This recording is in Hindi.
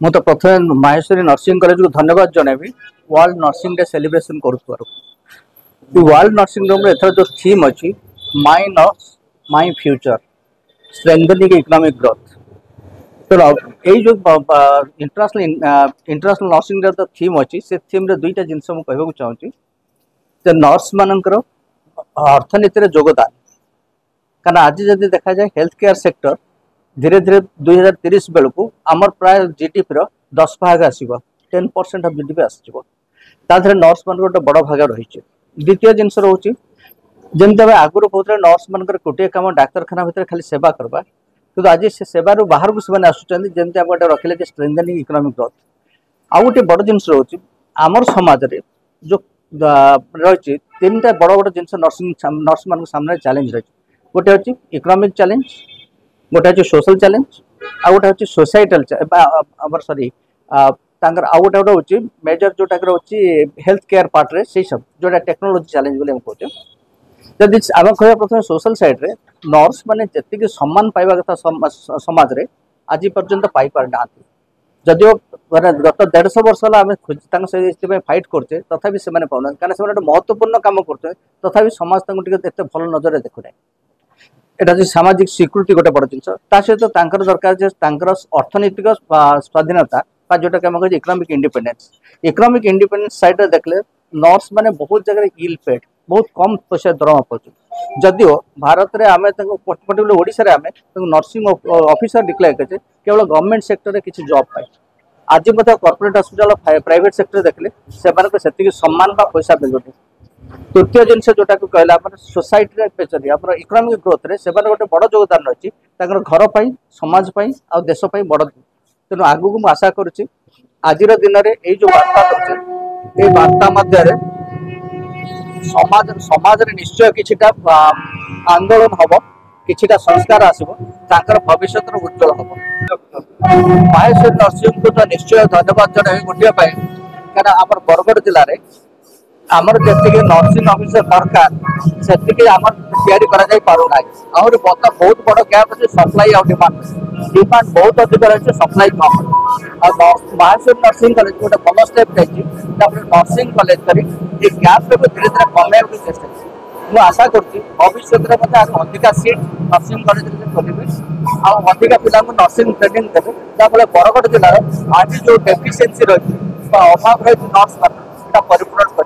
ମୁଁ ତ ପ୍ରଥମେ ମାହେଶ୍ୱରୀ ନର୍ସିଂ କଲେଜକୁ ଧନ୍ୟବାଦ ଜଣାଇବି ୱାର୍ଲଡ ନର୍ସିଂ ଡେ ସେଲିବ୍ରେସନ କରୁଥିବାରୁ। ୱାର୍ଲଡ ନର୍ସିଂ ଡେ ଏଥର ଯେଉଁ ଥିମ୍ ଅଛି ମାଇ ନର୍ସ ମାଇ ଫ୍ୟୁଚର ସ୍ଟ୍ରେंथनिंग इकोनॉमिक ग्रोथ। तो यही जो इंटरनेशनल नर्सिंग डे तो थीम अच्छी से थीम रे दुईटा जिनस मुझे कहूँ चाहूँगी नर्स मानकर अर्थनीति योगदान कारण आज जब देखा जाए हेल्थ केयर सेक्टर धीरे धीरे 2030 बेलू आमर प्राय जीडीपी 10% आसो 10% ऑफ जीडीपी आसो नर्स मान गोटे बड़ भाग रही। द्वितीय जिनस रोचे जमी आगुरी कहते नर्स मान गोटे कम डाक्तखाना भितर खाली सेवा करवा कि आज से सेवार बाहर को से आसुँच आप रखिले स्ट्रेंथनिंग इकोनॉमिक ग्रोथ। आउ गोटे बड़ जिनस रोचे आमर समाज रे जो रही तीन टा बड़ बड़ जिन नर्स मान सामने चैलेंज रही गोटे हूँ इकोनॉमिक चैलेंज गोटे हूँ सोशल चैलेंज आ गोटे हूँ सोसाइटल सॉरी आउ गोटे गोटे हूँ मेजर जोटा हूँ हेल्थ केयर पार्ट रे से सब जोटा टेक्नोलोजी चैलेंज बोली कहते जदि आम कह प्रथम सोशल साइड रे नर्स मैंने जी सम्मान पाइबा कथा समाज रे आज पर्यंत पाई पारि ना जदिव गत 150 वर्ष है आम फाइट करते तथापि से पाऊना कहीं से महत्वपूर्ण कम करते तथापि समाज एत भल नजर देखुना एटा जो सामाजिक स्वीकृति गोटे बड़ जिन सहित दरकार अर्थनैतिक स्वाधीनता जोटा कि आम इकोनॉमिक इंडिपेंडेंस साइड रे देखले नर्स मैंने बहुत जगह इल पेड बहुत कम पैसा दरमा पाचु जदिव भारत में आम पर्टिकुलर ओडिशा रे आम नर्सिंग ऑफिसर डिक्लेयर करते केवल गवर्नमेंट सेक्टर में किसी जॉब पाए आज कॉर्पोरेट हॉस्पिटल प्राइवेट सेक्टर देखले से सम्मान बा पैसा मिलुनी। तृतीय जिनस जोटा को कहला सोसाइटी इकोनॉमिक ग्रोथ रे से गोटे बड़ योगदान रही घर पर समाज आ देश बड़ तेणु आगू को आशा करुच्ची आज दिन में जो वार्ता कर वार्ता मध्य समाज रे निश्चय किछिटा आंदोलन हम किछिटा संस्कार आसब भविष्य उज्जवल हम। माहेश्वरी नर्सिंग को तो निश्चय धन्यवाद जन गोटे कहीं आम बरगढ़ जिले में आमर जी नर्सिंग ऑफिसर दरकार से या पारना आहरी बहुत बड़ गैप अच्छे सप्लाई आ डिमांड बहुत अधिक रही सप्लाई कम माहेश्वरी नर्सिंग कॉलेज गोटे भल स्टेप नर्सिंग कॉलेज कर गैप को धीरे धीरे कमे चेष्टा मुझे आशा करुँच भविष्य में अधिका सीट नर्सिंग कॉलेज खोलेंगे अधिका पिला नर्सिंग ट्रेनिंग देवे जहाँफल बरगढ़ जिलार आज जो डेफिसीयसी रही अभाव रही नर्स परिपूर्ण कर